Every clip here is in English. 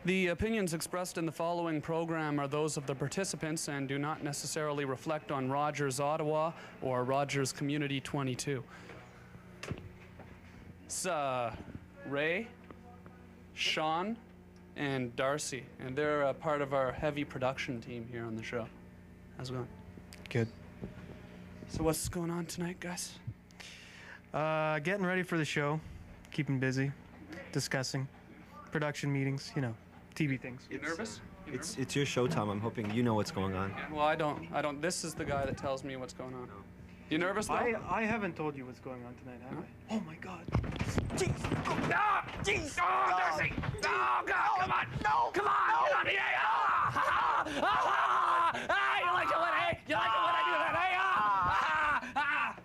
The opinions expressed in the following program are those of the participants and do not necessarily reflect on Rogers Ottawa or Rogers Community 22. It's Ray, Sean, and Darcy, and they're a part of our heavy production team here on the show. How's it going? Good. So what's going on tonight, guys? Getting ready for the show, keeping busy, discussing, production meetings, you know, TV things. You nervous? It's your show, Tom. I'm hoping you know what's going on. Well, I don't. This is the guy that tells me what's going on. You nervous, though? I haven't told you what's going on tonight, have I? Oh my God. Jeez! Ah! Jeez! Oh, Darcy! Oh, God! Come on! No! Come on! Get on me! Ah! Ah! Ah! Ah! You like it when I do that? Hey! Ah! Ah!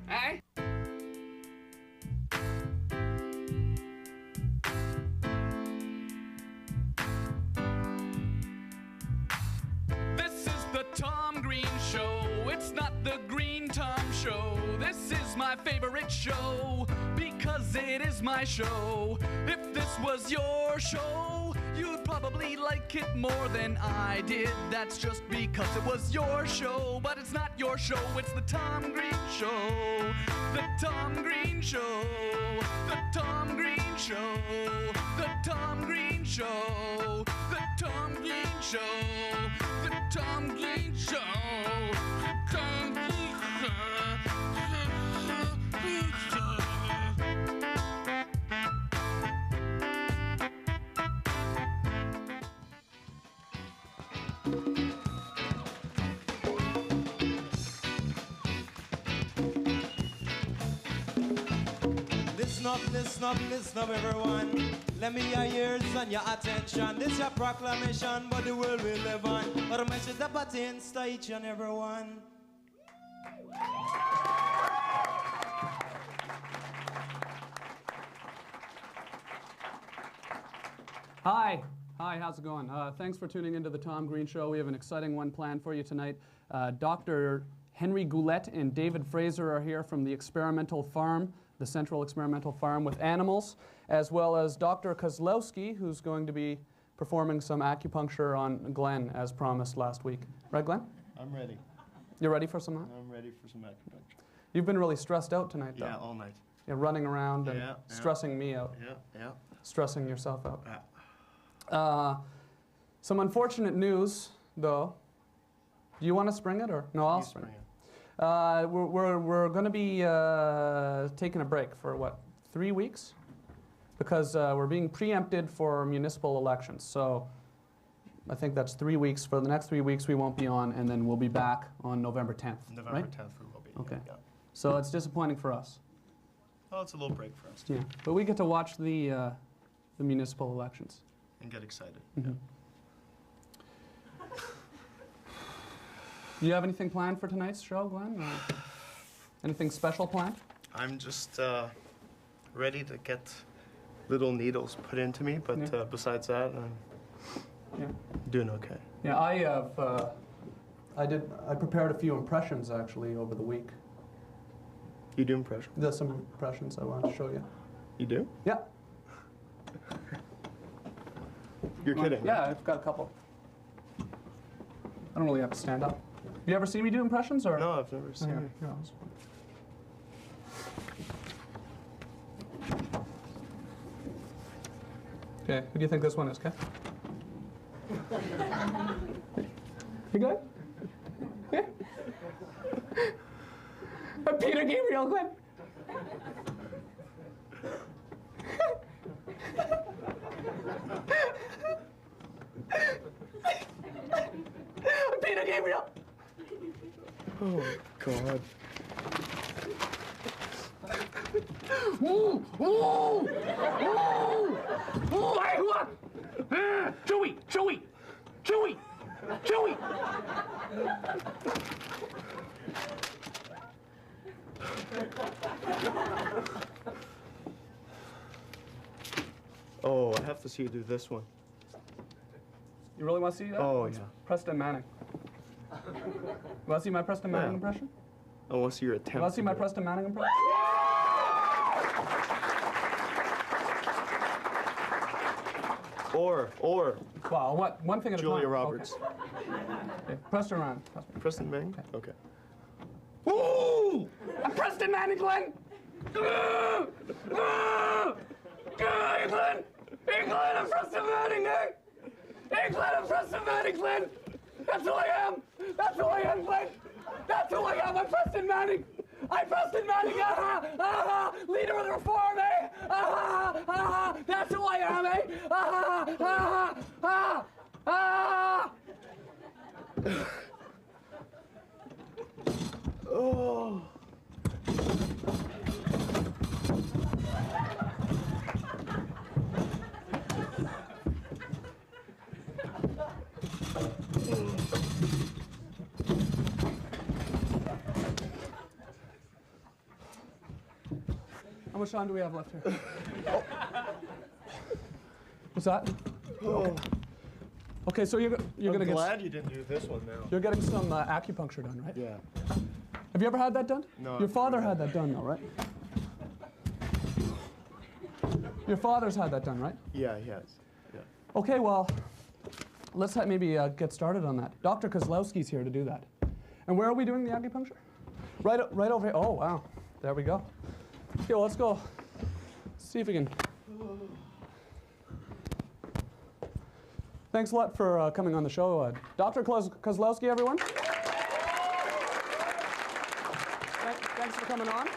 Hey? Tom Green Show. It's not the Green Tom Show. This is my favorite show because it is my show. If this was your show, you'd probably like it more than I did. That's just because it was your show. But it's not your show, it's the Tom Green Show. The Tom Green Show. The Tom Green Show. The Tom Green Show. The Tom Green Show. The Tom Green Show. The Tom Green Listen up, everyone. Let me your ears and your attention. This is a proclamation, but the world we live on. But a message that pertains to each and everyone. Hi, how's it going? Thanks for tuning into the Tom Green Show. We have an exciting one planned for you tonight. Dr. Henri Goulet and David Fraser are here from the Experimental Farm, the Central Experimental Farm with animals, as well as Dr. Kozlowski, who's going to be performing some acupuncture on Glenn, as promised last week. Right, Glenn? I'm ready. You ready for some? I'm ready for some acupuncture. You've been really stressed out tonight, though. Yeah, all night. Yeah, running around and stressing me out. Yeah. Stressing yourself out. Yeah. Some unfortunate news, though. Do you want to spring it, or no? I'll spring it. We're going to be taking a break for, what, 3 weeks? Because we're being preempted for municipal elections. So I think that's 3 weeks. For the next 3 weeks, we won't be on, and then we'll be back on November 10th. November right? 10th we will be. Okay. Yeah. So it's disappointing for us. Oh, it's a little break for us. Yeah, but we get to watch the municipal elections. And get excited. Mm-hmm. Yeah. Do you have anything planned for tonight's show, Glenn? Anything special planned? I'm just ready to get little needles put into me, but besides that, I'm doing okay. Yeah, I have. I prepared a few impressions actually over the week. You do impressions? There's some impressions I wanted to show you. You do? Yeah. You're kidding? Yeah, I've got a couple. I don't really have to stand up. You ever seen me do impressions, or? No, I've never seen it. Yeah. Okay, who do you think this one is, okay? You good? Yeah? Peter Gabriel, Glenn. Peter Gabriel. Oh, God. Ooh! Ooh! Ooh! Hey, look! Chewy! Chewy! Chewy! Chewy! Oh, I have to see you do this one. You really want to see that? Oh, yeah. Preston Manning. You want to see my Preston Manning impression? I want to see your attempt. You want to see my Preston Manning impression? Or Well, what? One thing at a time. Julia Roberts. Okay. Press around. Preston Manning? Okay. Ooh! I'm Preston Manning, Glenn! England! England, I'm Preston Manning, eh? England, I'm Preston Manning, Glenn! That's who I am! That's who I am, Glenn! That's who I am! I'm Preston Manning! I'm Preston Manning! Aha! Aha! Leader of the reform, eh? Aha! Aha! That's who I am, eh? Aha! Aha! Aha! Aha! Oh. How much time do we have left here? What's that? Oh. Okay, so you're gonna I'm get. glad you didn't do this one now. You're getting some acupuncture done, right? Yeah. Have you ever had that done? No. Your father had that done, though, right? Your father's had that done, right? Yeah, he has. Yeah. Okay, well, let's maybe get started on that. Dr. Kozlowski's here to do that. And where are we doing the acupuncture? Right over here. Oh, wow. There we go. Okay, well, let's go. See if we can. Thanks a lot for coming on the show. Dr. Kozlowski, everyone. Thanks for coming on.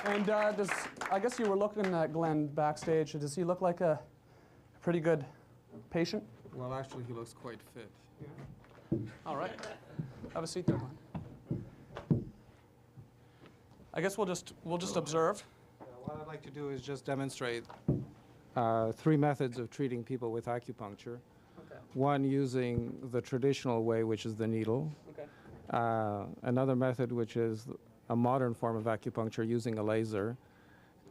And I guess you were looking at Glenn backstage. Does he look like a pretty good patient? Well, actually, he looks quite fit. Yeah. All right. Have a seat there, Glenn. I guess we'll just observe. What I'd like to do is just demonstrate 3 methods of treating people with acupuncture. Okay. One using the traditional way, which is the needle. Okay. Another method, which is a modern form of acupuncture using a laser.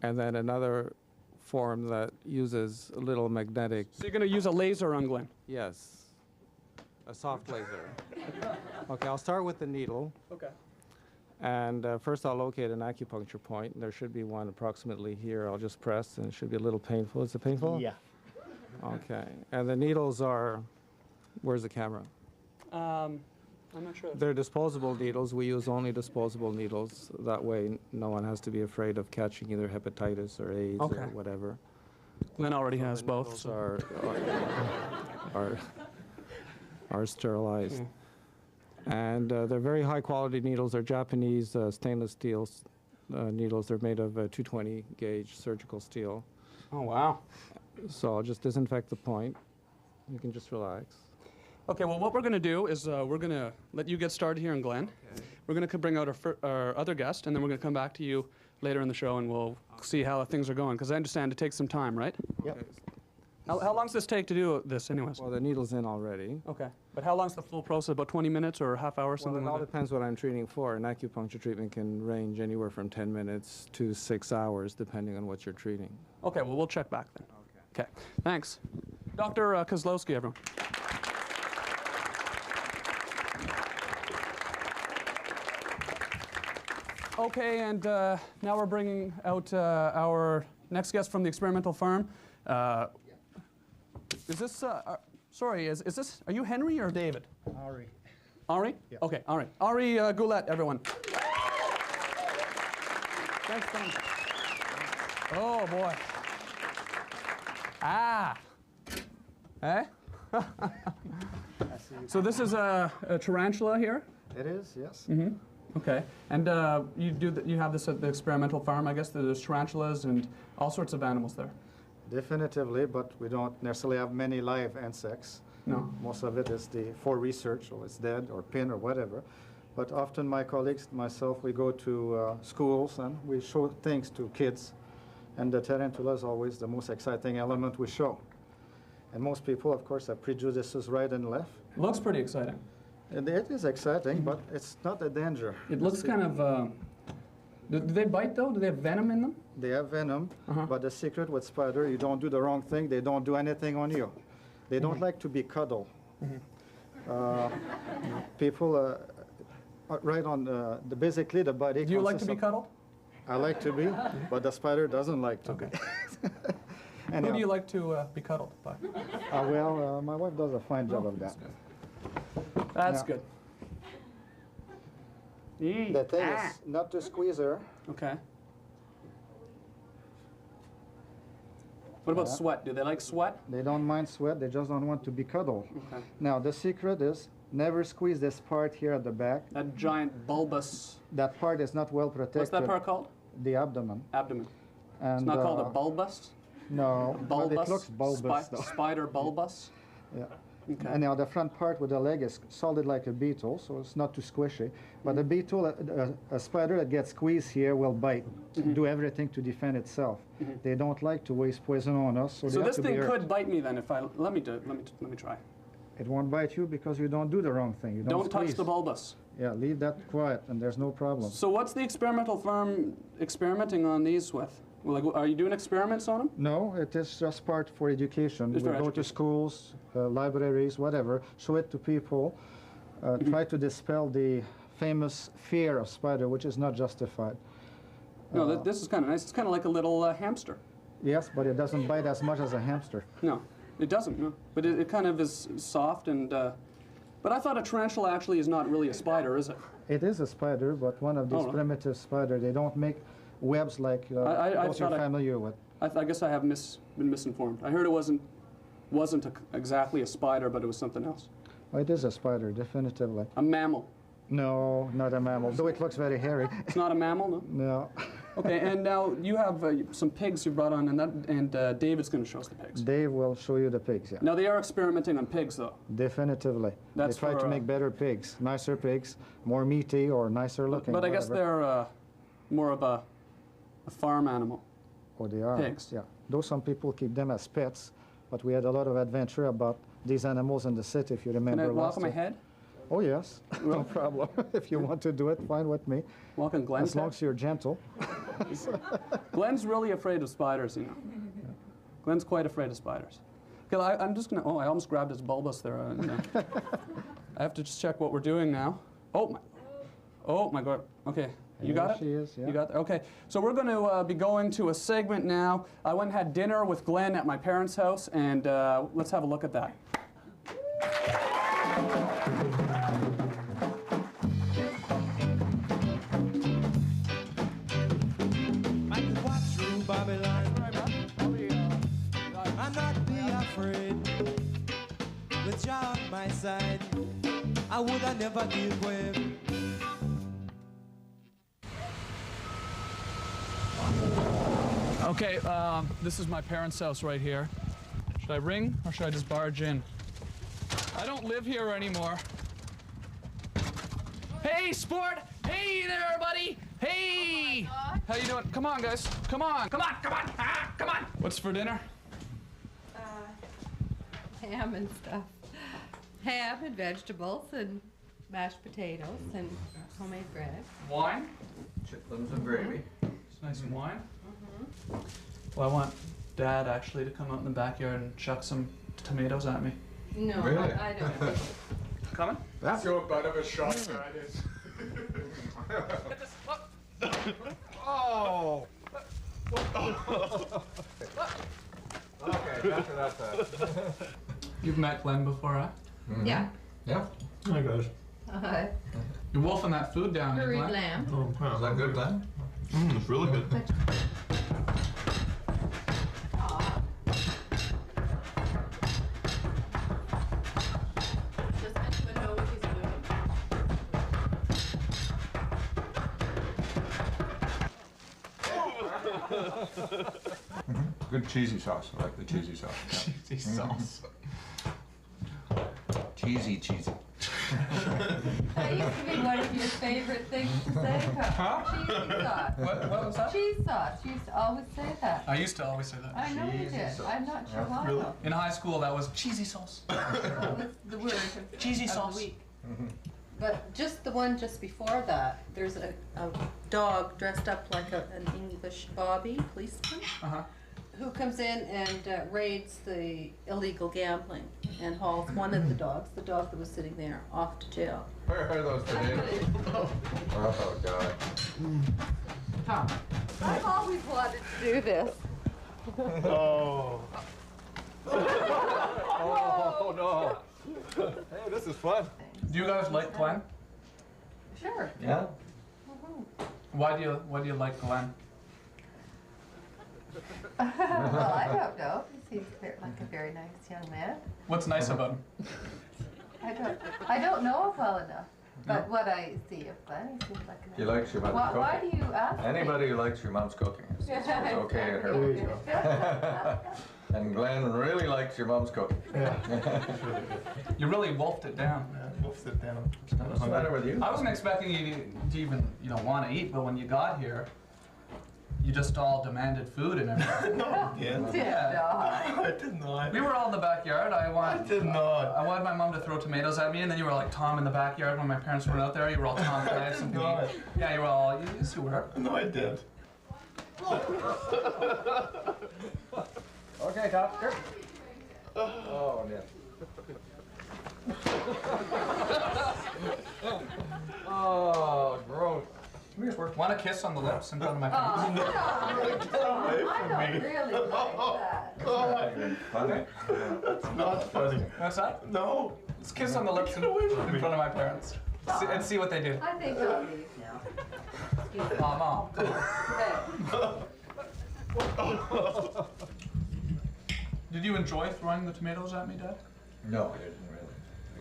And then another form that uses a little magnetic. So you're going to use a laser on Glenn? Yes, a soft laser. Okay, I'll start with the needle. Okay. And first I'll locate an acupuncture point. There should be one approximately here. I'll just press, and it should be a little painful. Is it painful? Yeah. Okay. And the needles are, where's the camera? I'm not sure. They're disposable needles. We use only disposable needles. That way no one has to be afraid of catching either hepatitis or AIDS or whatever. Glenn already has The both. needles So. are sterilized. And they're very high quality needles. They're Japanese stainless steel needles. They're made of 220 gauge surgical steel. Oh, wow. So I'll just disinfect the point. You can just relax. Okay, well, what we're going to do is we're going to let you get started here in Glen. Okay. We're going to bring out our other guest, and then we're going to come back to you later in the show, and we'll see how things are going, because I understand it takes some time, right? Yep. Okay. How long does this take to do this anyways? Well, the needle's in already. Okay, but how long's the full process? About 20 minutes or a half hour, something Well, it all like that? depends what I'm treating for. An acupuncture treatment can range anywhere from 10 minutes to 6 hours, depending on what you're treating. Okay, well, we'll check back then. Okay, thanks. Dr. Kozlowski, everyone. Okay, and now we're bringing out our next guest from the experimental farm. Is this, sorry, is this, are you Henri or David? Henri. Henri? Yeah. Okay, Henri. Henri Goulet, everyone. Thanks, thanks. Oh, boy. Ah. Eh? So this is a tarantula here? It is, yes. Mm-hmm. Okay, and you have this at the experimental farm, I guess. There's tarantulas and all sorts of animals there. Definitively, but we don't necessarily have many live insects. No. Most of it is for research, or it's dead, or pinned, or whatever. But often my colleagues, myself, we go to schools and we show things to kids. And the tarantula is always the most exciting element we show. And most people, of course, have prejudices right and left. Looks pretty exciting. And it is exciting, but it's not a danger. It looks kind of, do they bite though? Do they have venom in them? They have venom, but the secret with spider, you don't do the wrong thing, they don't do anything on you. They don't like to be cuddled. People, right on basically the body. Do you like to be cuddled? I like to be, but the spider doesn't like to be. Who do you like to be cuddled by? Well, my wife does a fine job of that. That's Yeah. good. The thing is not to squeeze her. Okay. What about Yeah. sweat? Do they like sweat? They don't mind sweat, they just don't want to be cuddled. Okay. Now, the secret is never squeeze this part here at the back. That giant bulbous. That part is not well protected. What's that part called? The abdomen. Abdomen. And, It's not called a bulbus? No, but Bulbus? it looks bulbous though. Spider bulbus? Yeah. Okay. And now the front part with the leg is solid like a beetle, so it's not too squishy. But a beetle, a spider that gets squeezed here will bite, do everything to defend itself. They don't like to waste poison on us, so they So have this to be thing hurt. could bite me then if I let me try. It won't bite you because you don't do the wrong thing. You Don't touch squeeze. the bulbus. Yeah, leave that quiet, and there's no problem. So what's the experimental firm experimenting on these with? Like, are you doing experiments on them? No, it is just part for education. Just We for go to education. schools, libraries, whatever, show it to people, try to dispel the famous fear of spider, which is not justified. No, this is kind of nice. It's kind of like a little hamster. Yes, but it doesn't bite as much as a hamster. No, it doesn't. No, but it kind of is soft and. But I thought a tarantula actually is not really a spider, is it? It is a spider, but one of these Oh, no. primitive spiders. They don't make webs like I those you're thought familiar with. I guess I have been misinformed. I heard it wasn't exactly a spider, but it was something else. Oh, it is a spider, definitively. A mammal. No, not a mammal, though it looks very hairy. It's not a mammal, no. No. Okay, and now you have some pigs you brought on, and David's going to show us the pigs. Dave will show you the pigs, yeah. Now they are experimenting on pigs, though. Definitively. That's they try for, to make better pigs, nicer pigs, more meaty or nicer looking. But I guess whatever. they're more of a farm animal. Oh, they are. pigs. Yeah. Though some people keep them as pets, but we had a lot of adventure about these animals in the city, if you Can remember I walk last on my year. head? Oh, yes. No problem. If you want to do it, fine with me. Walk on Glenn's As long head? as you're gentle. Glenn's really afraid of spiders, you know. Glenn's quite afraid of spiders. Okay, I'm just gonna. Oh, I almost grabbed his bulbous there. I have to just check what we're doing now. Oh my God. Okay, you got it. She is. Yeah. You got it. Okay, so we're going to be going to a segment now. I went and had dinner with Glenn at my parents' house, and let's have a look at that. I could walk through Babylon and not be afraid. With Jah on my side, I would have never give way. Okay, this is my parents' house right here. Should I ring or should I just barge in? I don't live here anymore. Hey, sport! Hey there, everybody! Hey! How you doing? Come on, guys. Come on! Come on! Come on! Ah, come on! What's for dinner? Ham and stuff. Ham and vegetables and mashed potatoes and homemade bread. Wine? Chitlins and gravy. It's nice wine. Well, I want Dad actually to come out in the backyard and chuck some tomatoes at me. No, Really? I don't. Coming? That's Your butt of a shot, that is. Oh! Okay, after that. You've met Glenn before, huh? Yeah. Yeah. Hi, guys. You're wolfing that food down, Curried Glenn. lamb. Oh, wow. Is that good, Glenn? It's really good. Does anyone know what he's doing? Good cheesy sauce. I like the cheesy sauce. Yeah. Cheesy sauce. Cheesy. That used to be one of your favorite things to say, Huh? Cheesy sauce. What was that? Cheese sauce. You used to always say that. I used to always say that. I know you Cheesy did. sauce. I'm not sure why Really? though. In high school, that was cheesy sauce. That was the word of, Cheesy of sauce. the week. But just the one just before that, there's a dog dressed up like an English bobby policeman Uh-huh. who comes in and raids the illegal gambling and hauls one of the dogs, the dog that was sitting there, off to jail. Where are those tomatoes? Oh, God. I've always wanted to do this. Oh. Oh no. Hey, this is fun. Do you guys like Glenn? Sure. Yeah. Why do you like Glenn? Well, I don't know. He seems like a very nice young man. What's nice about him? I don't know him well enough. But what I see of Glenn, he seems like a nice. He likes your mom's cooking. Why do you ask me? Anybody who likes your mom's cooking is okay at her. And Glenn really likes your mom's cooking. You really wolfed it down. We'll sit down. What's the matter with you? I wasn't expecting you to even, want to eat, but when you got here, you just all demanded food and everything. No, I did not. We were all in the backyard. I did not. I wanted my mom to throw tomatoes at me, and then you were like Tom in the backyard when my parents weren't out there. You were all Tom Hanks and not. Yeah, you were all, yes, you were. No, I did. Okay, Tom, here. Oh, yeah. Oh, gross. Want a kiss on the lips in front of my parents? I don't really like that. Funny. That's not funny. What's that? No. Let's kiss on the lips in front of my parents. And see what they do. I think I'll leave now. Excuse me. Mom. Did you enjoy throwing the tomatoes at me, Dad? No, I didn't really.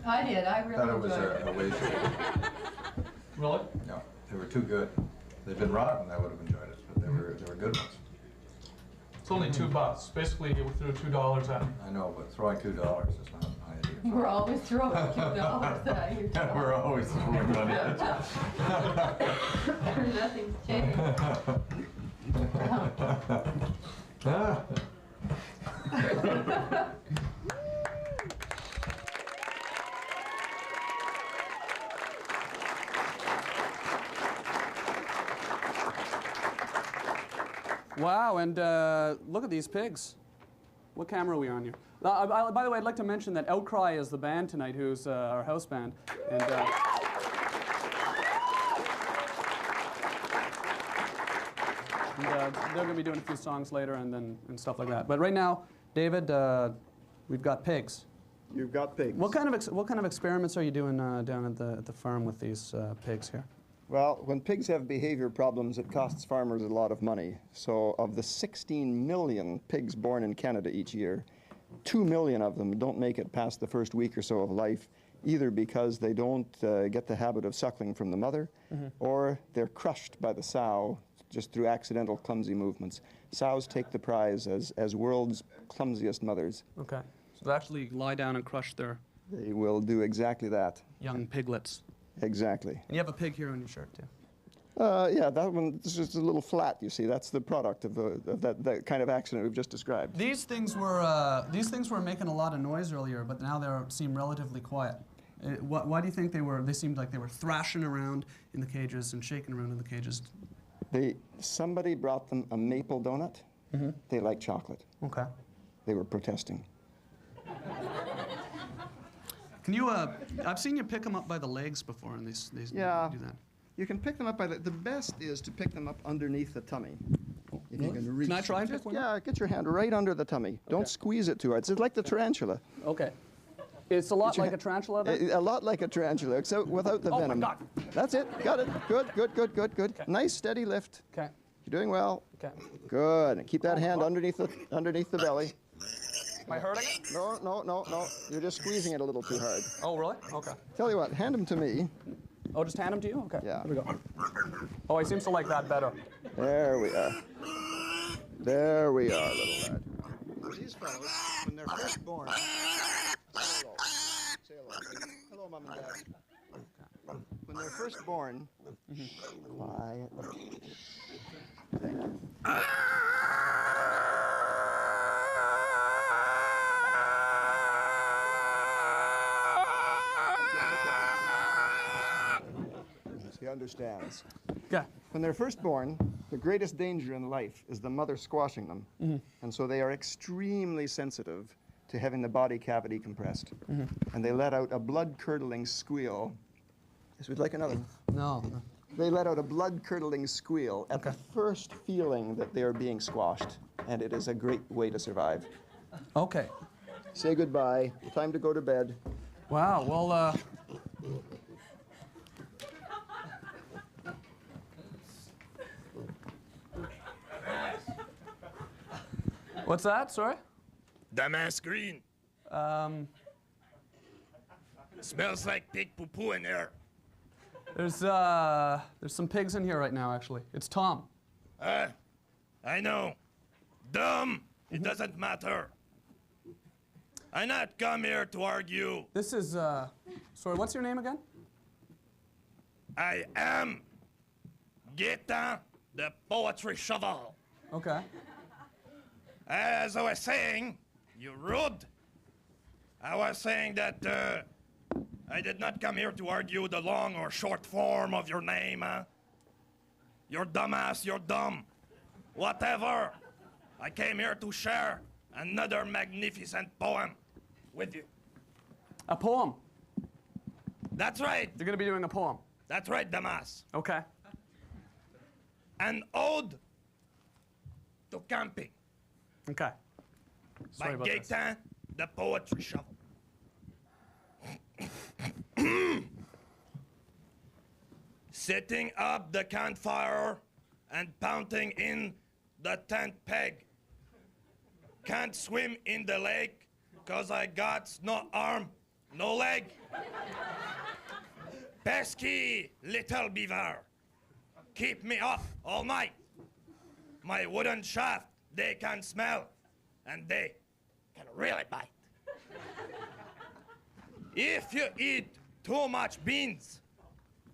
I did. I I really thought it was enjoyed a waste. Really? No, they were too good. They've been rotten, I would have enjoyed it, but they were good ones. It's only $2. Basically, you threw $2 at me. I know, but throwing $2 is not an idea. We're always throwing $2 at you. We're always throwing money at you. Nothing's changed. Wow, and look at these pigs. What camera are we on here? By the way, I'd like to mention that Outcry is the band tonight, who's our house band. And, they're going to be doing a few songs later and stuff like that. But right now, David, we've got pigs. You've got pigs. What kind of experiments are you doing down at the farm with these pigs here? Well, when pigs have behavior problems, it costs farmers a lot of money. So of the 16 million pigs born in Canada each year, 2 million of them don't make it past the first week or so of life, either because they don't get the habit of suckling from the mother, or they're crushed by the sow just through accidental clumsy movements. Sows take the prize as world's clumsiest mothers. Okay. So they actually lie down and crush their... They will do exactly that. Young piglets. Exactly. And you have a pig here on your shirt, too. Yeah, that one is just a little flat, you see. That's the product of that kind of accident we've just described. These things were making a lot of noise earlier, but now they seem relatively quiet. Why do you think they seemed like they were thrashing around in the cages and shaking around in the cages? Somebody brought them a maple donut. They like chocolate. Okay. They were protesting. Can you, I've seen you pick them up by the legs before, and they Yeah. do that. You can pick them up by the best is to pick them up underneath the tummy. If you can reach. Can I try and pick one? Yeah, get your hand right under the tummy. Don't squeeze it too hard. It's like the tarantula. Okay. It's a lot like a tarantula, then? A lot like a tarantula, except without the venom. Oh, my God. That's it. Got it. Good, good, good, good, good. Okay. Nice, steady lift. Okay. You're doing well. Okay. Good. And keep that hand underneath the belly. Am I hurting it? No, no, no, no. You're just squeezing it a little too hard. Oh, really? Okay. Tell you what, hand them to me. Oh, just hand them to you? Okay. Yeah. Here we go. Oh, he seems to like that better. There we are. There we are, little lad. These fellows, when they're first born. Say hello. Say hello. Hello, Mom and Dad. When they're first born, quiet. Thank you. He understands. Yeah. When they're first born, the greatest danger in life is the mother squashing them. And so they are extremely sensitive to having the body cavity compressed. And they let out a blood-curdling squeal. Yes, would you like another? No. They let out a blood-curdling squeal at the first feeling that they are being squashed. and it is a great way to survive. Okay. Say goodbye. Time to go to bed. Wow, well, what's that? Sorry? Damask green. Smells like pig poo-poo in there. There's some pigs in here right now, actually. It's Tom. I know. Dumb. It doesn't matter. I not come here to argue. This is, sorry, what's your name again? I am Gaetan, the poetry shovel. Okay. As I was saying, you rude. I was saying that I did not come here to argue the long or short form of your name, huh? You're dumbass, you're dumb. Whatever. I came here to share another magnificent poem with you. A poem? That's right. You're gonna be doing a poem? That's right, dumbass. Okay. An ode to camping. Okay. By Gaetan, the poetry shovel. Setting up the campfire and pounding in the tent peg. Can't swim in the lake 'cause I got no arm, no leg. Pesky little beaver. Keep me up all night. My wooden shaft, they can smell, and they can really bite. If you eat too much beans,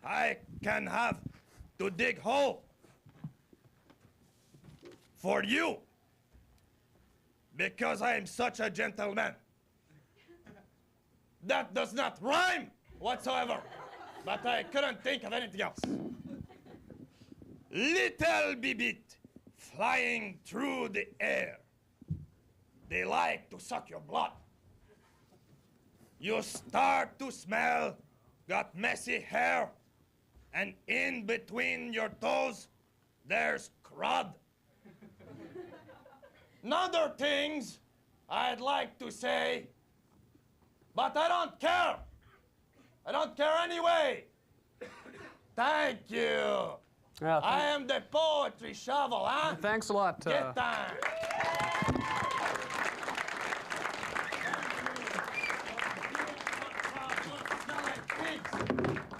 I can have to dig hole for you because I am such a gentleman. That does not rhyme whatsoever, but I couldn't think of anything else. Little bibit flying through the air. They like to suck your blood. You start to smell, got messy hair, and in between your toes, there's crud. Another things I'd like to say, but I don't care. I don't care anyway. Thank you. Yeah, I am the poetry shovel, huh? Thanks a lot. Get down.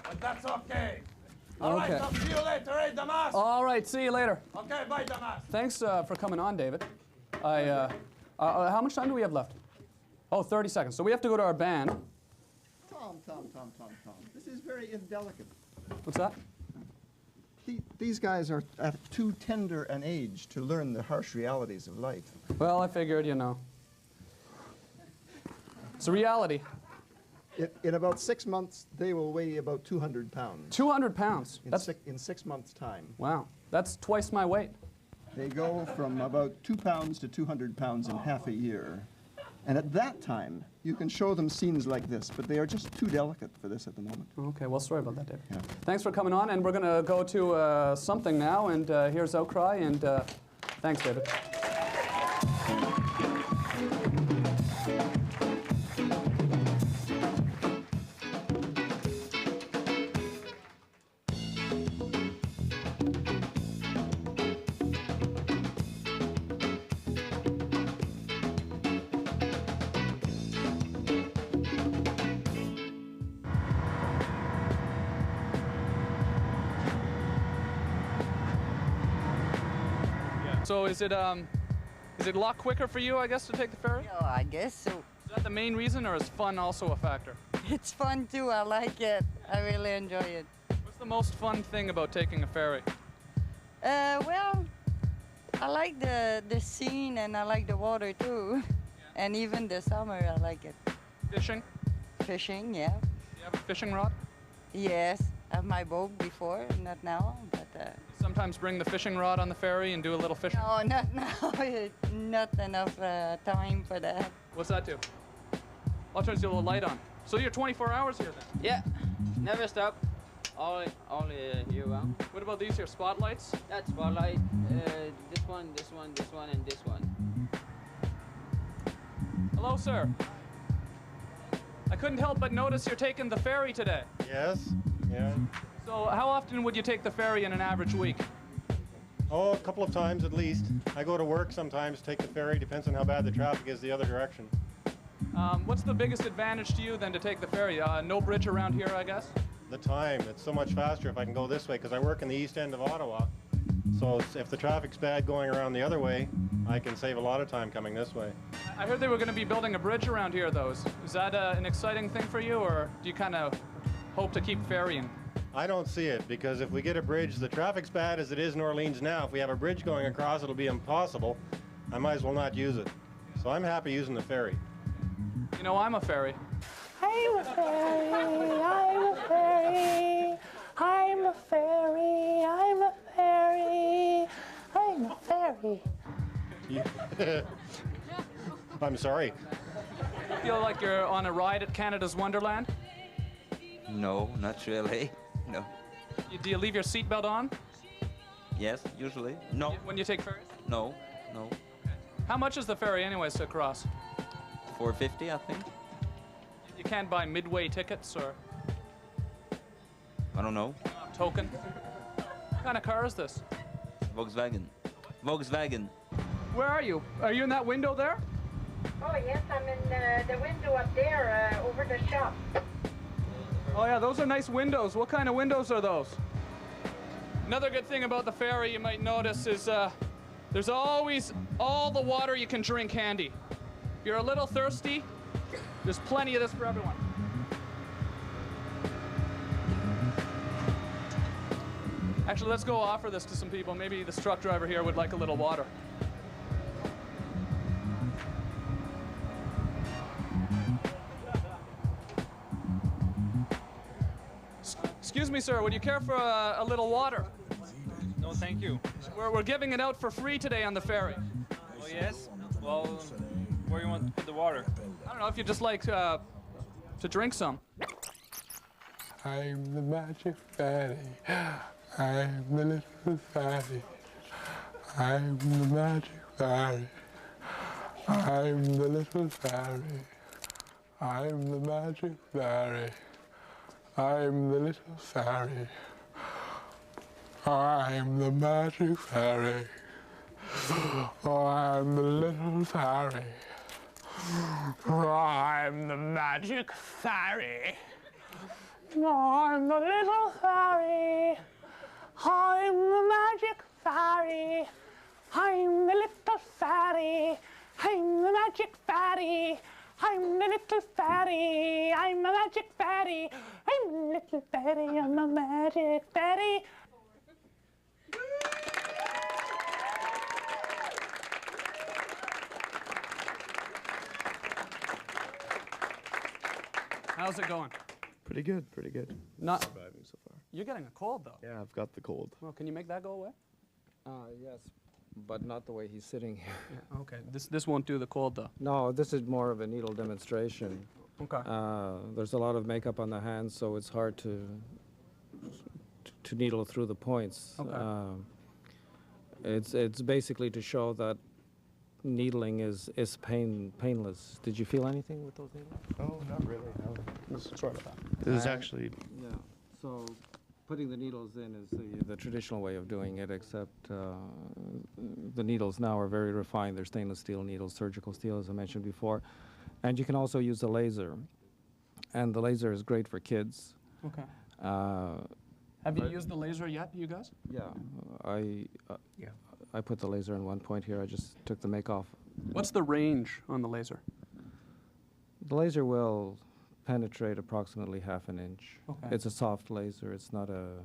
But that's okay. All right, Okay. I'll see you later, eh, Damas? All right, see you later. Okay, bye, Damas. Thanks for coming on, David. How much time do we have left? Oh, 30 seconds. So we have to go to our band. Tom. This is very indelicate. What's that? These guys are at too tender an age to learn the harsh realities of life. Well, I figured, you know. It's a reality. In about 6 months, they will weigh about 200 pounds. 200 pounds? In 6 months' time. Wow. That's twice my weight. They go from about 2 pounds to 200 pounds in half a year. And at that time, you can show them scenes like this, but they are just too delicate for this at the moment. Okay, well, sorry about that, David. Yeah. Thanks for coming on, and we're going to go to something now, and here's Outcry, and thanks, David. So is it a lot quicker for you, I guess, to take the ferry? Oh, I guess so. Is that the main reason, or is fun also a factor? It's fun too. I like it. I really enjoy it. What's the most fun thing about taking a ferry? Well, I like the scene and I like the water too. And even the summer, I like it. Fishing? Fishing, yeah. You have a fishing rod? Yes, I have my boat before, not now, but. Sometimes bring the fishing rod on the ferry and do a little fishing? No, not now. Not enough time for that. What's that do? I'll turn the little light on. So you're 24 hours here then? Yeah, never stop. Only year round. What about these here, spotlights? That spotlight, this one, this one, this one, and this one. Hello, sir. I couldn't help but notice you're taking the ferry today. Yes, yeah. So how often would you take the ferry in an average week? Oh, a couple of times at least. I go to work sometimes, take the ferry, depends on how bad the traffic is the other direction. What's the biggest advantage to you then to take the ferry? No bridge around here, I guess? The time. It's so much faster if I can go this way because I work in the east end of Ottawa. So if the traffic's bad going around the other way, I can save a lot of time coming this way. I heard they were going to be building a bridge around here, though. Is that an exciting thing for you, or do you kind of hope to keep ferrying? I don't see it because if we get a bridge, the traffic's bad as it is in Orleans now. If we have a bridge going across, it'll be impossible. I might as well not use it. So I'm happy using the ferry. You know, I'm a ferry. I'm a fairy, I'm a fairy, I'm a fairy, I'm a fairy, I'm a fairy. I'm sorry. Feel like you're on a ride at Canada's Wonderland? No, not really. No. Do you leave your seatbelt on? Yes, usually. No. When you take ferries? No, no. How much is the ferry anyways to cross? $4.50, I think. You can't buy midway tickets or? I don't know. Token? What kind of car is this? Volkswagen. Volkswagen. Where are you? Are you in that window there? Oh yes, I'm in the window up there over the shop. Oh yeah, those are nice windows. What kind of windows are those? Another good thing about the ferry you might notice is there's always all the water you can drink handy. If you're a little thirsty, there's plenty of this for everyone. Actually, let's go offer this to some people. Maybe this truck driver here would like a little water. Excuse me, sir, would you care for a little water? No, thank you. We're giving it out for free today on the ferry. Oh, yes? Well, where do you want to put the water? I don't know if you'd just like to drink some. I'm the magic fairy. I'm the little fairy. I'm the magic fairy. I'm the little fairy. I'm the magic fairy. I'm the little fairy. I'm the magic fairy. Oh, I'm the little fairy. I'm the magic fairy. I'm the little fairy. I'm the magic fairy. I'm the little fairy. I'm the magic fairy. I'm the little fairy. I'm a magic fairy. I'm the little fairy. I'm a magic fairy. How's it going? Pretty good, pretty good. Not surviving so far. You're getting a cold though. Yeah, I've got the cold. Well, can you make that go away? Yes, but not the way he's sitting here. Yeah, okay. This won't do the cold though. No, this is more of a needle demonstration. Okay. There's a lot of makeup on the hands, so it's hard to needle through the points. Okay. It's basically to show that needling is painless. Did you feel anything with those needles? Oh, not really. No. Sorry about that. This is actually. Yeah. So putting the needles in is the traditional way of doing it, except the needles now are very refined. They're stainless steel needles, surgical steel, as I mentioned before. And you can also use a laser. And the laser is great for kids. Okay. Have you used the laser yet, you guys? Yeah. I put the laser in one point here. I just took the make off. What's the range on the laser? The laser will penetrate approximately half an inch. Okay. It's a soft laser. It's not a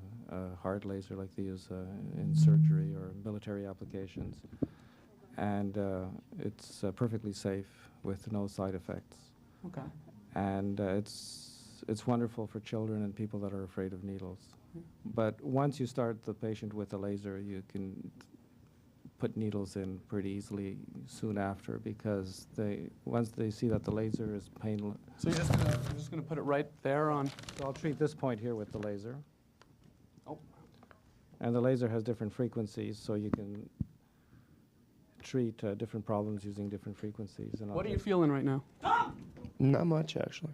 hard laser like they use in surgery or military applications. And it's perfectly safe with no side effects. Okay. And it's wonderful for children and people that are afraid of needles. But once you start the patient with a laser, you can put needles in pretty easily soon after, because once they see that the laser is painless. So you're just gonna put it right there on. So I'll treat this point here with the laser. Oh. And the laser has different frequencies, so you can treat different problems using different frequencies. And What are you feeling right now? Not much, actually.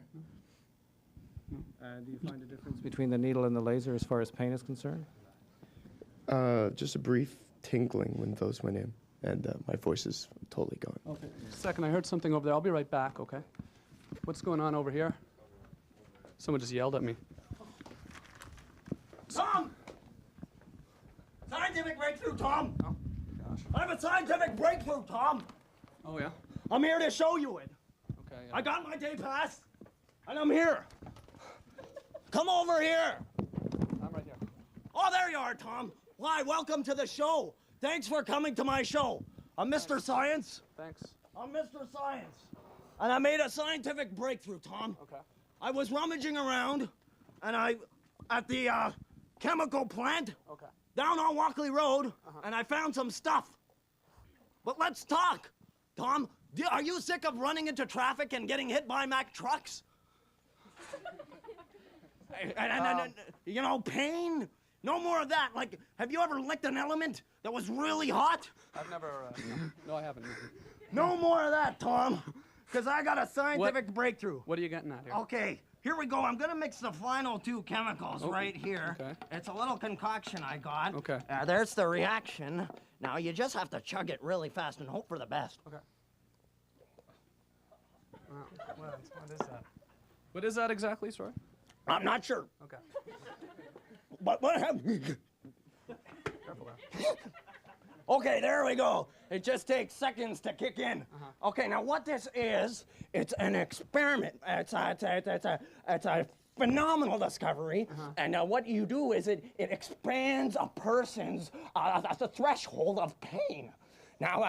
Do you find a difference between the needle and the laser as far as pain is concerned? Just a brief tingling when those went in, and my voice is totally gone. Okay. Second, I heard something over there. I'll be right back, okay? What's going on over here? Someone just yelled at me. Tom! Scientific breakthrough, Tom! Oh, gosh. I have a scientific breakthrough, Tom! Oh, yeah? I'm here to show you it. Okay. I got my day pass, and I'm here. Come over here. I'm right here. Oh, there you are, Tom. Why, welcome to the show. Thanks for coming to my show. I'm Mr. Science. Thanks. I'm Mr. Science. And I made a scientific breakthrough, Tom. Okay. I was rummaging around, and at the chemical plant down on Walkley Road, and I found some stuff. But let's talk, Tom. Are you sick of running into traffic and getting hit by Mack trucks? and you know, pain? No more of that. Like, have you ever licked an element that was really hot? I've never, no, I haven't. No more of that, Tom, because I got a scientific breakthrough. What are you getting at here? Okay, here we go. I'm gonna mix the final two chemicals right here. Okay. It's a little concoction I got. Okay. There's the reaction. Now you just have to chug it really fast and hope for the best. Okay. What is that? What is that exactly, sorry? I'm not sure. Okay. But what happened? Careful there. Okay, there we go. It just takes seconds to kick in. Okay, now what this is, it's an experiment. It's a phenomenal discovery. And what you do is it expands a person's the threshold of pain. Now,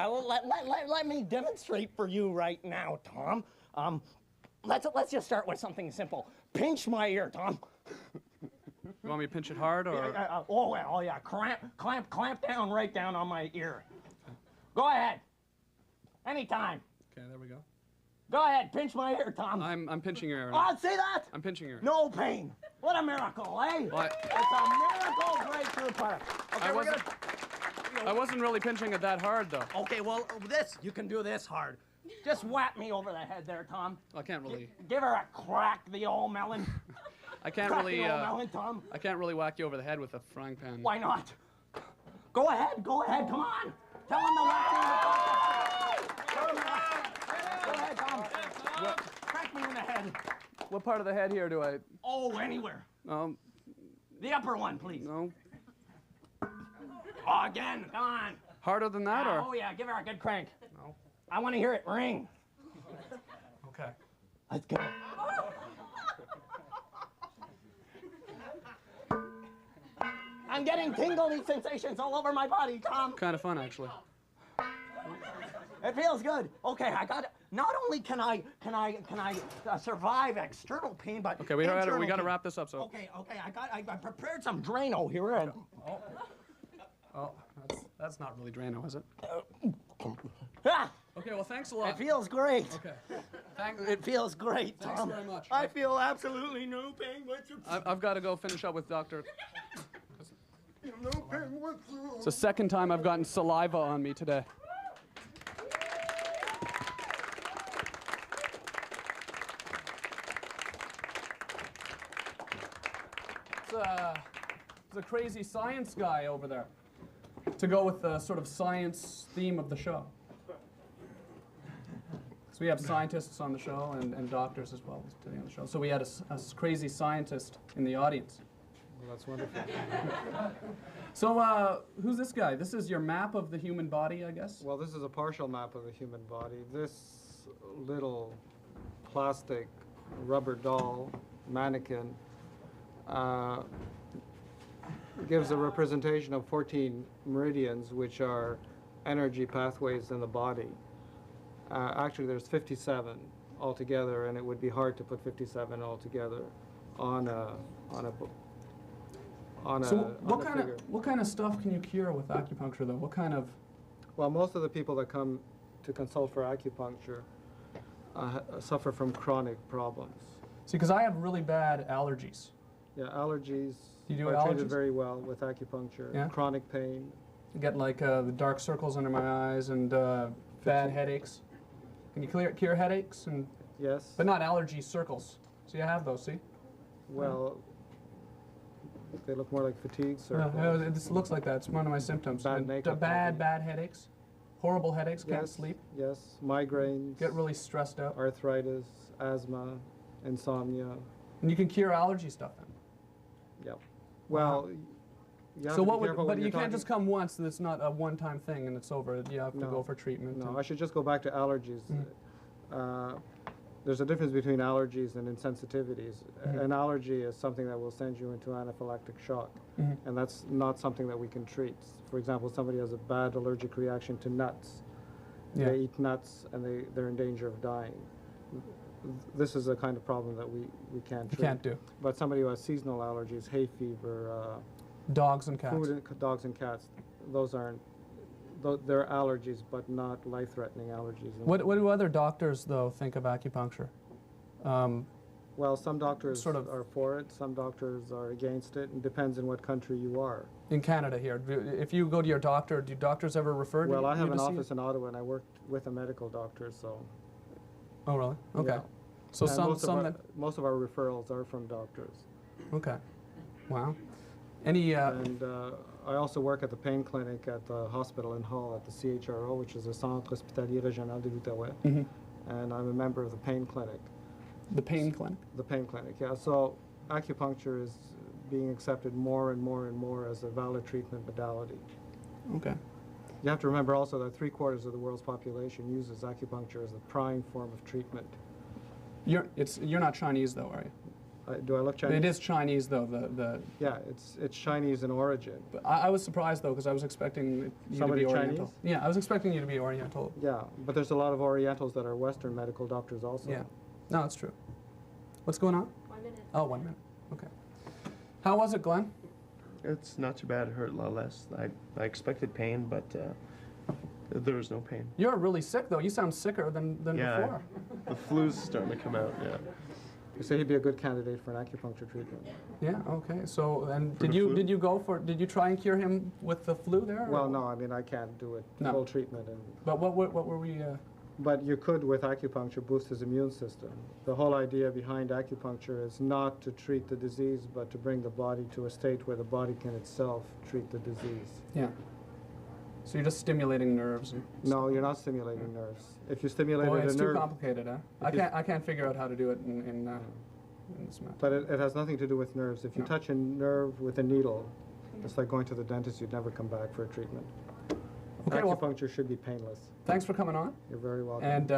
let me demonstrate for you right now, Tom. Let's just start with something simple. Pinch my ear, Tom. You want me to pinch it hard, or? Oh yeah, clamp down right down on my ear. Go ahead. Anytime. Okay, there we go. Go ahead, pinch my ear, Tom. I'm pinching your ear. Oh, see that? I'm pinching your ear. No pain. What a miracle, eh? What? It's a miracle breakthrough part. Okay, I wasn't really pinching it that hard, though. Okay, well, you can do this hard. Just whap me over the head there, Tom. I can't really. Give her a crack, the old melon. I can't Crack really. the old melon, Tom. I can't really whack you over the head with a frying pan. Why not? Go ahead, come on. Tell him to whack me. Go ahead, Tom. Crack me in the head. What part of the head here do I? Oh, anywhere. The upper one, please. No. Oh, again, come on. Harder than that, or? Oh yeah, give her a good crank. No. I want to hear it ring. Okay. Let's go. I'm getting tingly sensations all over my body, Tom. Kind of fun, actually. It feels good. Okay, I got it. Not only can I survive external pain, but okay, we got to wrap this up. So. Okay, I prepared some Drano here and. Oh, that's not really Drano, is it? Ah! Okay, well, thanks a lot. It feels great. Okay. It feels great, Tom. Thanks very much. I feel absolutely no pain whatsoever. I've got to go finish up with Dr. No pain whatsoever. It's the second time I've gotten saliva on me today. It's a crazy science guy over there, to go with the sort of science theme of the show. So we have scientists on the show and doctors as well today on the show. So we had a crazy scientist in the audience. Well, that's wonderful. So who's this guy? This is your map of the human body, I guess? Well, this is a partial map of the human body. This little plastic rubber doll mannequin gives a representation of 14 meridians, which are energy pathways in the body. Actually, there's 57 altogether, and it would be hard to put 57 altogether on a what kind of stuff can you cure with acupuncture, though? What kind of? Well, most of the people that come to consult for acupuncture suffer from chronic problems. See, because I have really bad allergies. Yeah, allergies You do I treat it allergies? very well with acupuncture. Yeah? Chronic pain. I get like the dark circles under my eyes and bad headaches. Can you cure headaches? And yes. But not allergy circles. So you have those, see? Well, they look more like fatigue circles. No, it looks like that. It's one of my symptoms. Bad makeup. Bad headaches. Horrible headaches, can't sleep. Yes, migraines. Get really stressed out. Arthritis, asthma, insomnia. And you can cure allergy stuff then? Yep. Well, you have so to what be would, careful but when you you're can't talking. just come once, it's not a one-time thing and it's over. You have to No. go for treatment. No, and- I should just go back to allergies. Mm-hmm. There's a difference between allergies and insensitivities. Mhm. An allergy is something that will send you into anaphylactic shock, Mhm. and that's not something that we can treat. For example, somebody has a bad allergic reaction to nuts. Yeah. They eat nuts and they're in danger of dying. This is a kind of problem that we can't treat. can't do. But somebody who has seasonal allergies, hay fever, Dogs and cats. dogs and cats, those aren't, they're allergies, but not life-threatening allergies. What do other doctors, though, think of acupuncture? Well, some doctors sort of are for it, some doctors are against it. It depends in what country you are. In Canada here, if you go to your doctor, do doctors ever refer to you? Well, I have you an to see office in Ottawa, and I work with a medical doctor, so. Oh, really? Okay. Yeah. So And most of our referrals are from doctors. Okay. Wow. Any? And I also work at the pain clinic at the hospital in Hull at the CHRO, which is the Centre Hospitalier Régional de l'Outaouais, Mhm. and I'm a member of the pain clinic. The pain clinic? The pain clinic, yeah. So acupuncture is being accepted more and more and more as a valid treatment modality. Okay. You have to remember also that 3/4 of the world's population uses acupuncture as the prime form of treatment. You're not Chinese though, are you? Do I look Chinese? It is Chinese though. Yeah, it's Chinese in origin. But I was surprised though because I was expecting you Somebody to be Chinese? Oriental. Yeah, I was expecting you to be Oriental. Yeah, but there's a lot of Orientals that are Western medical doctors also. Yeah. No, that's true. What's going on? 1 minute. Oh, 1 minute. Okay. How was it, Glenn? It's not too bad. It hurt a lot less. I expected pain, but there was no pain. You're really sick though. You sound sicker than Yeah, before. the flu's starting to come out. Yeah. You say he'd be a good candidate for an acupuncture treatment. Yeah. Okay. So, and For did the you flu? did you try and cure him with the flu there? Well, or- no, I mean I can't do it No. full treatment. But what were we? But you could, with acupuncture, boost his immune system. The whole idea behind acupuncture is not to treat the disease, but to bring the body to a state where the body can itself treat the disease. Yeah. So you're just stimulating nerves. And No, you're not stimulating nerves. If you stimulated Boy, it's a too nerve, complicated, huh? I can't figure out how to do it in this method. but it has nothing to do with nerves. If you No. touch a nerve with a needle, it's like going to the dentist. You'd never come back for a treatment. Okay, well- Acupuncture should be painless. Thanks for coming on. You're very welcome. And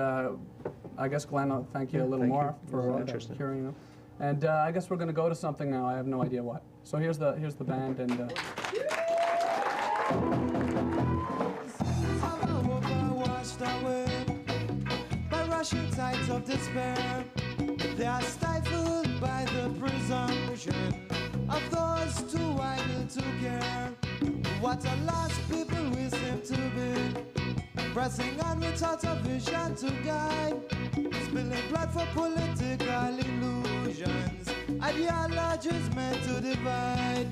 I guess Glenn, I'll thank you a little Thank more you. for It was interesting. curing him. And I guess we're going to go to something now. I have no idea what. So here's the band and. Washed away by rushing tides of despair. They are stifled by the presumption of those too idle to care. What a lost people we seem to be, pressing on without a vision to guide, spilling blood for political illusions, ideologies meant to divide.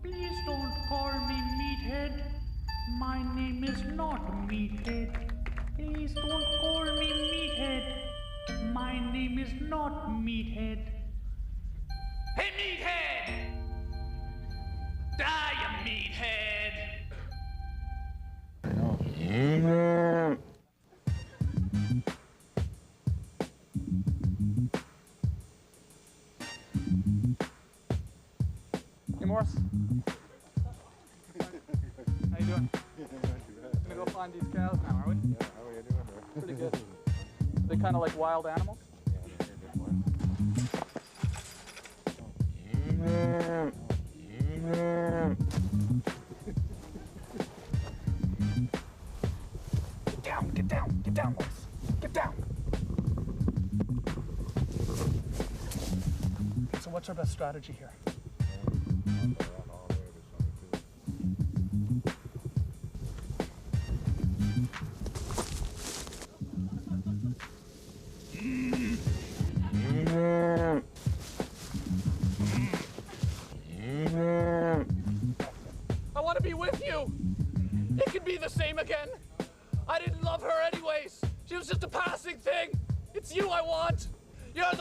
Please don't call me Meathead. My name is not Meathead. Please don't call me Meathead. My name is not Meathead. Hey, meathead! Die, you meathead! Hey, Morris. How you doing? Gonna go find these cows now, are we? Yeah, how are you doing there? Pretty good. They kind of like wild animals? Get down, Morris. Get down. So what's our best strategy here?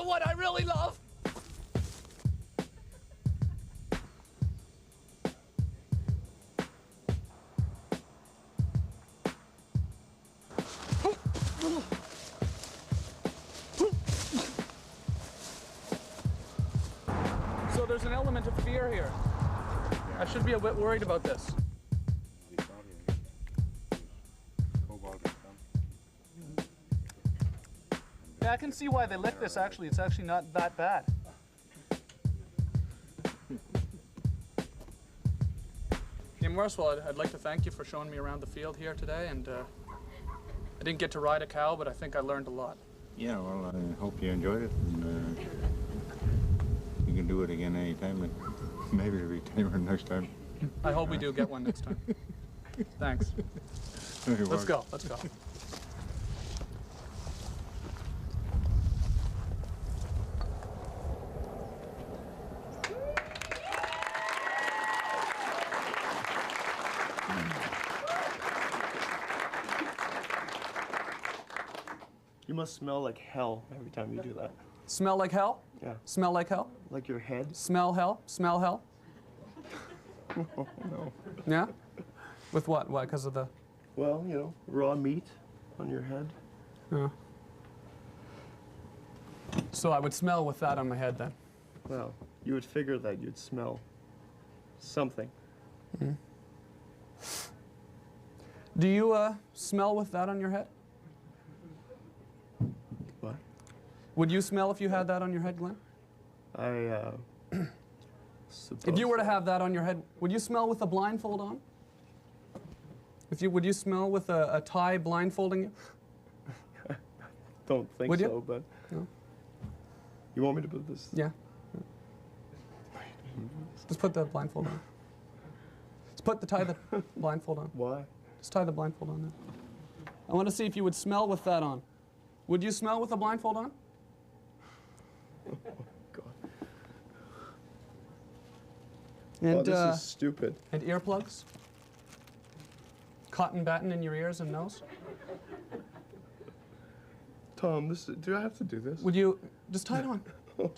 the one I really love. So there's an element of fear here. I should be a bit worried about this. Yeah, I can see why they lick this, actually. It's actually not that bad. Yeah, Marswell, I'd like to thank you for showing me around the field here today, and I didn't get to ride a cow, but I think I learned a lot. Yeah, well, I hope you enjoyed it, and you can do it again anytime, but maybe it'll be tamer next time. I hope we do get one next time. Thanks. Let's go, let's go. You must smell like hell every time you do that. Smell like hell? Yeah. Smell like hell? Like your head? Smell hell? Smell hell? Oh, no. Yeah? With what? Why? Because of the... Well, you know, raw meat on your head. Yeah. So I would smell with that on my head then? Well, you would figure that you'd smell something. Mm-hmm. Do you smell with that on your head? What? Would you smell if you had that on your head, Glenn? If you were to have that on your head, would you smell with a blindfold on? Would you smell with a tie blindfolding you? Don't think Would you? so, but... No? You want me to put this? Yeah. Just put the blindfold on. Just tie the blindfold on. Why? Just tie the blindfold on there. I want to see if you would smell with that on. Would you smell with a blindfold on? Oh, God. And, oh, this is stupid. And earplugs? Cotton batting in your ears and nose? Tom, do I have to do this? Would you just tie it on? Oh,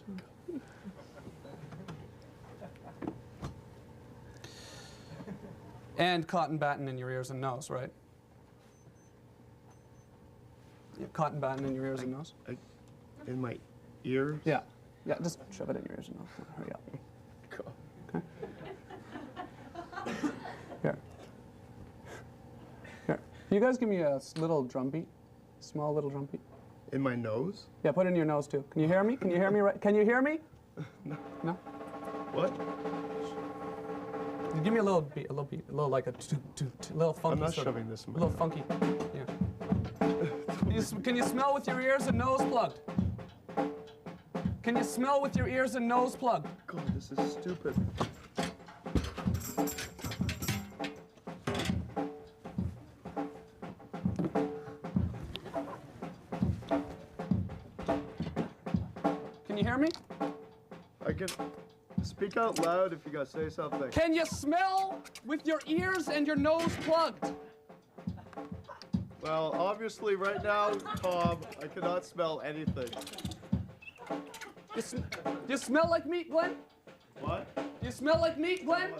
And cotton batting in your ears and nose, right? Yeah, cotton batting in your ears and nose? In my ears? Yeah. Yeah, just shove it in your ears and nose. Hurry up. God. Okay. Here. Here. Can you guys give me a little drum beat? Small little drum beat? In my nose? Yeah, put it in your nose too. Can you hear me? Can you hear me right? Can you hear me? No. No? What? Give me a little beat, a little like a little funky. I'm not sort of, shoving this in my a little funky. Yeah. Can you smell with your ears and nose plugged? Can you smell with your ears and nose plugged? God, this is stupid. Can you hear me? I can speak out loud if you gotta say something. Can you smell with your ears and your nose plugged? Well, obviously right now, Tom, I cannot smell anything. You smell like meat, Glenn? What? You smell like meat, Glenn?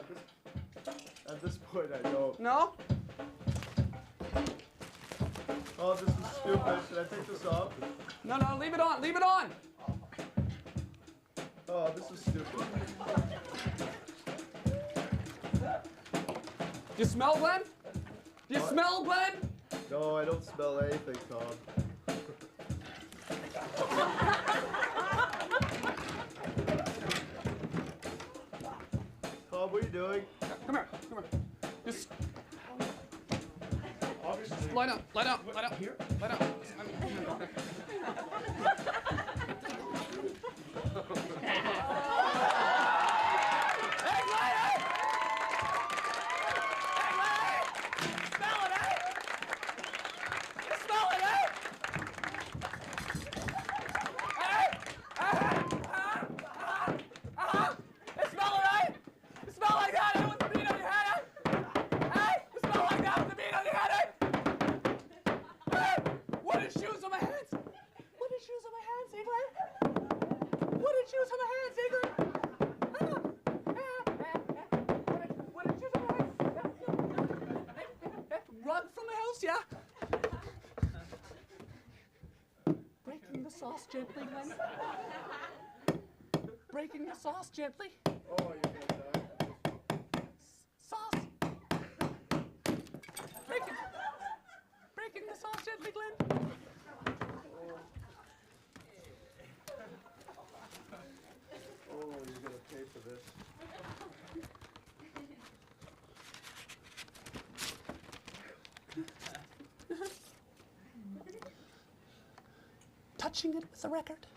At this point, I don't. No? Oh, this is stupid. Should I take this off? No, no, leave it on, leave it on! Oh, this is stupid. Do you smell, Glenn? Do you smell, Glenn? No, I don't smell anything, Tom. Tom, what are you doing? Come here, come here. Just lie down, lie down, lie down. Here? Lie down. Shoes on my hands! What are shoes on my Wooden shoes on my hands, Ziegler! Wooden shoes on my hands! Run from the house, yeah? Breaking the sauce gently, Glenn. Breaking the sauce gently. Oh, you're gonna die. Sauce. Breaking the sauce gently, Glenn. Oh, you're gonna pay for this. Touching it with the record.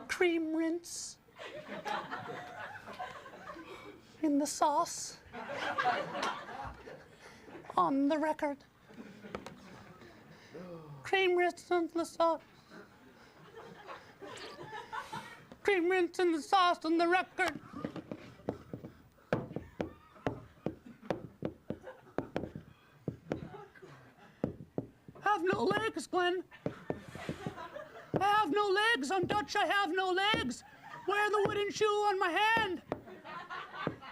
Cream rinse in the sauce on the record. Cream rinse in the sauce. Cream rinse in the sauce on the record. Have no legs, Glenn. I have no legs. I'm Dutch. I have no legs. Wear the wooden shoe on my hand.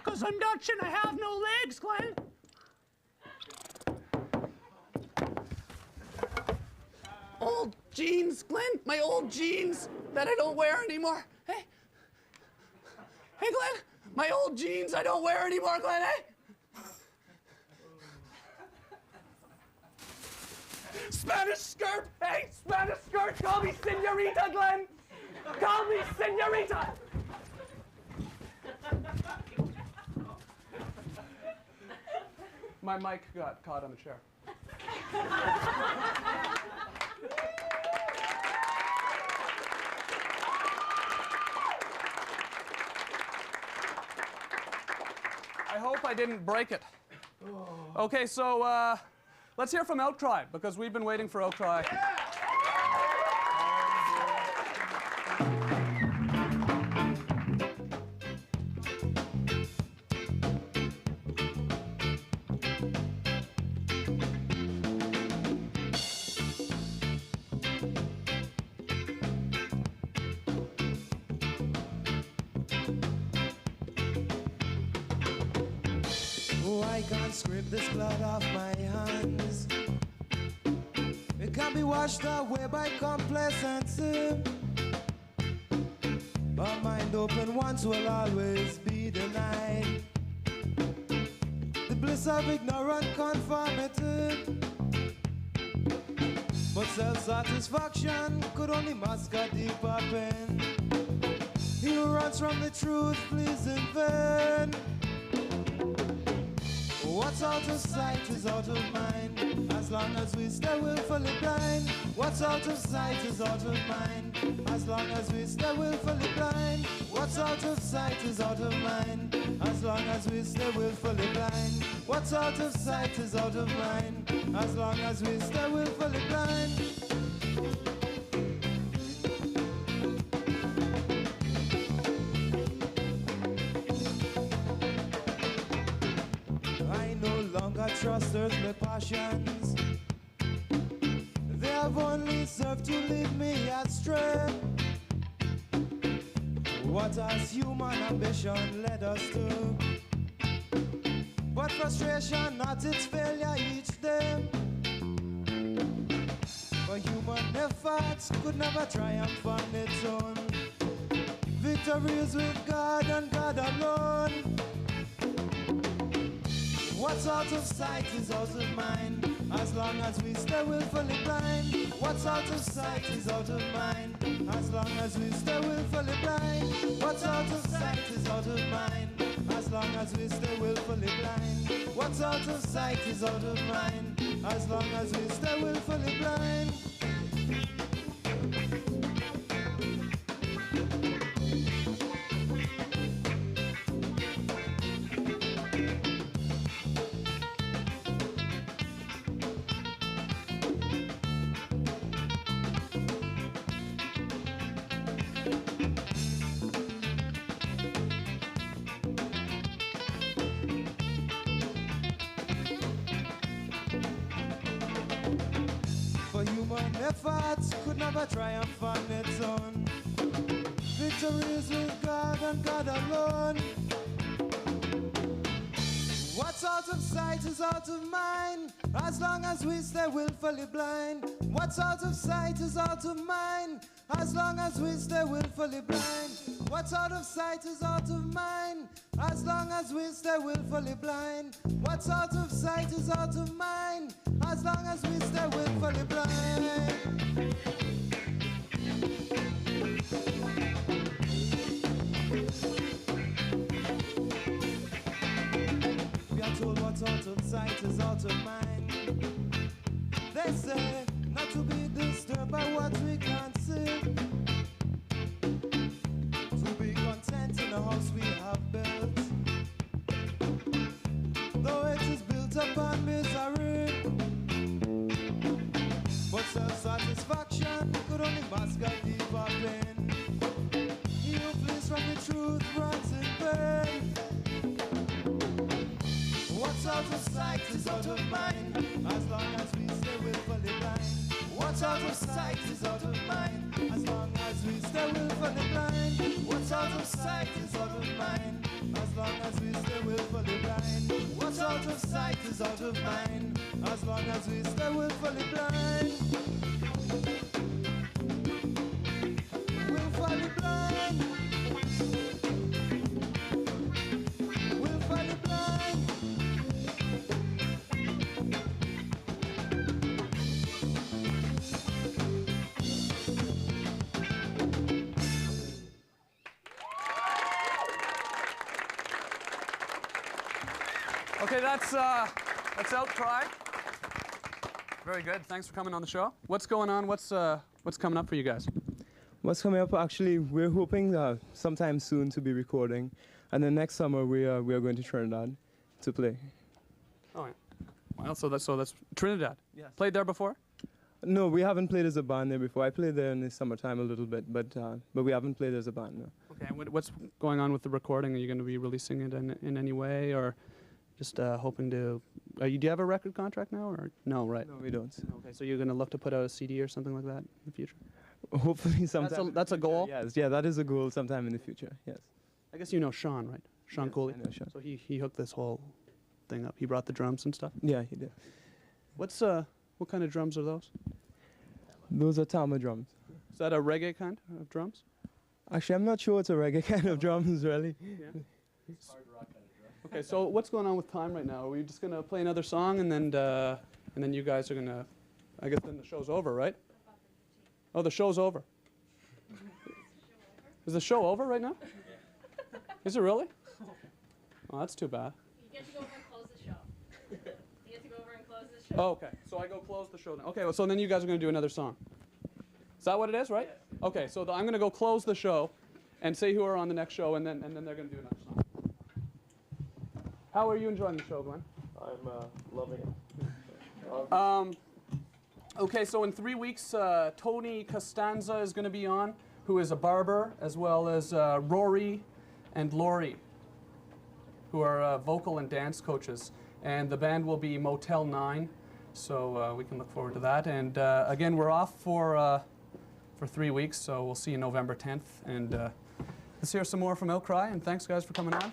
Because I'm Dutch and I have no legs, Glenn. Old jeans, Glenn. My old jeans that I don't wear anymore. Hey. Hey, Glenn. My old jeans I don't wear anymore, Glenn, eh? Spanish skirt! Hey, Spanish skirt! Call me Senorita, Glenn! Call me Senorita! My mic got caught on the chair. I hope I didn't break it. Okay, so let's hear from Outcry, because we've been waiting for Outcry. Oh, I can't scrape this blood off my hands. It can't be washed away by complacency. My mind open ones will always be denied the bliss of ignorant conformity. But self-satisfaction could only mask a deeper pain. He who runs from the truth flees in vain. What's out of sight is out of mind, as long as we stay willfully blind. What's out of sight is out of mind, as long as we stay willfully blind. What's out of sight is out of mind, as long as we stay willfully blind. What's out of sight is out of mind, as long as we stay willfully blind. I trust earthly passions. They have only served to lead me astray. What has human ambition led us to? But frustration, not its failure each day. For human efforts could never triumph on its own. Victory is with God and God alone. What's out of sight is out of mind, as long as we stay willfully blind. What's out of sight is out of mind, as long as we stay willfully blind. What's out of sight is out of mind, as long as we stay willfully blind. What's out of sight is out of mind, as long as we stay willfully blind. hearts could never triumph on its own. Victory is with God and God alone. What's out of sight is out of mind, as long as we stay willfully blind. What's out of sight is out of mind, as long as we stay willfully blind. What's out of sight is out of mind, as long as we stay willfully blind. What's out of sight is out of mind, as long as we stay willfully blind. We are told what's out of sight is out of mind. They say not to be disturbed by what we can't see, to be content in the house we have built, though it is built upon misery. But self-satisfaction could only mask a deeper pain. He who flees from the truth runs in pain. What's out of sight is out of mind, as long as we stay willfully blind. What's out of sight is out of mind, as long as we stay willfully blind. What's out of sight is out of mind, as long as we stay willfully blind. What's out of sight is out of mind, as long as we stay willfully blind. Willfully blind. Willfully blind. Okay, that's Outcry. Very good. Thanks for coming on the show. What's going on? What's coming up for you guys? What's coming up? Actually, we're hoping sometime soon to be recording, and then next summer we are going to Trinidad to play. Oh, yeah. Well, so that's Trinidad. Yes. Played there before? No, we haven't played as a band there before. I played there in the summertime a little bit, but we haven't played as a band, no. Okay. And what's going on with the recording? Are you going to be releasing it in any way, or just hoping to? Do you have a record contract now, or no? Right. No, we don't. Okay. So you're going to look to put out a CD or something like that in the future? Hopefully sometime. That's a goal? Yes, yeah, that is a goal sometime in the future, yes. I guess you know Sean, right? Sean Goulet. I know Sean. So he hooked this whole thing up. He brought the drums and stuff? Yeah, he did. What kind of drums are those? Those are Tama drums. Is that a reggae kind of drums? Actually, I'm not sure it's a reggae kind of drums, really. Yeah. Okay, so what's going on with time right now? Are we just going to play another song and then you guys are going to, I guess then the show's over, right? Oh, the show's over. Is the show over right now? Is it really? Oh, that's too bad. You get to go over and close the show. You get to go over and close the show. Oh, okay, so I go close the show now. Okay, well, so then you guys are going to do another song. Is that what it is, right? Yes. Okay, so I'm going to go close the show and say who are on the next show, and then they're going to do another song. How are you enjoying the show, Glenn? I'm loving it. Okay, so in 3 weeks, Tony Costanza is going to be on, who is a barber, as well as Rory and Lori, who are vocal and dance coaches. And the band will be Motel 9, so we can look forward to that. And again, we're off for 3 weeks, so we'll see you November 10th. And let's hear some more from Outcry, and thanks, guys, for coming on.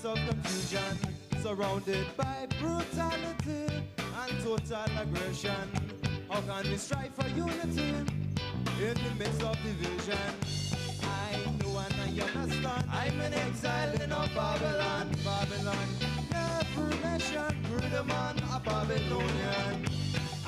of confusion, surrounded by brutality and total aggression. How can we strive for unity in the midst of division? I know and I understand. I'm an exile in a Babylon, Babylon. Every nation, greater man, a Babylonian.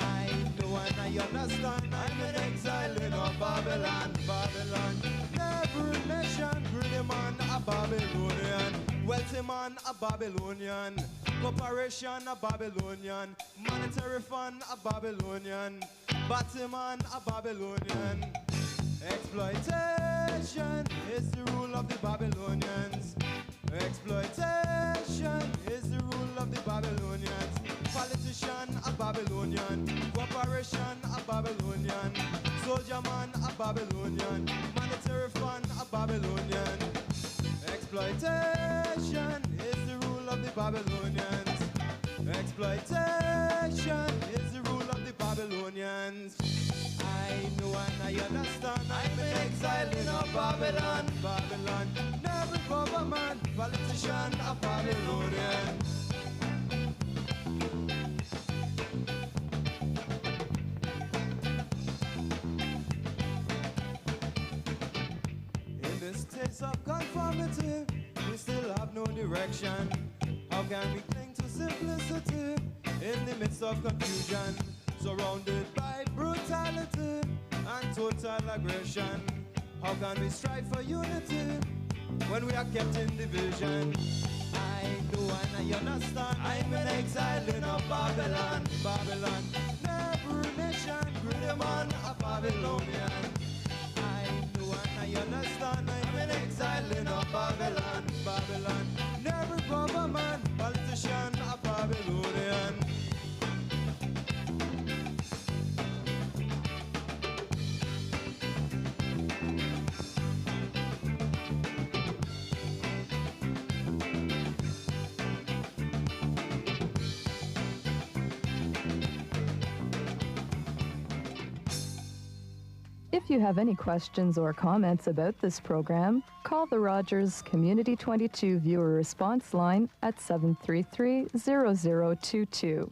I know and I understand. I'm an exile in a Babylon, Babylon. Every nation, greater man, a Babylonian. Wealthy man, a Babylonian. Corporation, a Babylonian. Monetary fund, a Babylonian. Batman, a Babylonian. Exploitation is the rule of the Babylonians. Exploitation is the rule of the Babylonians. Politician, a Babylonian. Corporation, a Babylonian. Soldier man, a Babylonian. Monetary fund, a Babylonian. Exploitation is the rule of the Babylonians. Exploitation is the rule of the Babylonians. I know and I understand. I'm an exile in a Babylon, Babylon. Every government, politician, a Babylonian. In this state of conformity, we still have no direction. How can we cling to simplicity in the midst of confusion? Surrounded by brutality and total aggression. How can we strive for unity when we are kept in division? I know and I understand. I'm an exile in a Babylon, Babylon. Every nation, greater man, a Babylonian. I know and I understand. I'm an exile in a Babylon, Babylon. Every government, politician, a Babylonian. If you have any questions or comments about this program, call the Rogers Community 22 viewer response line at 733-0022.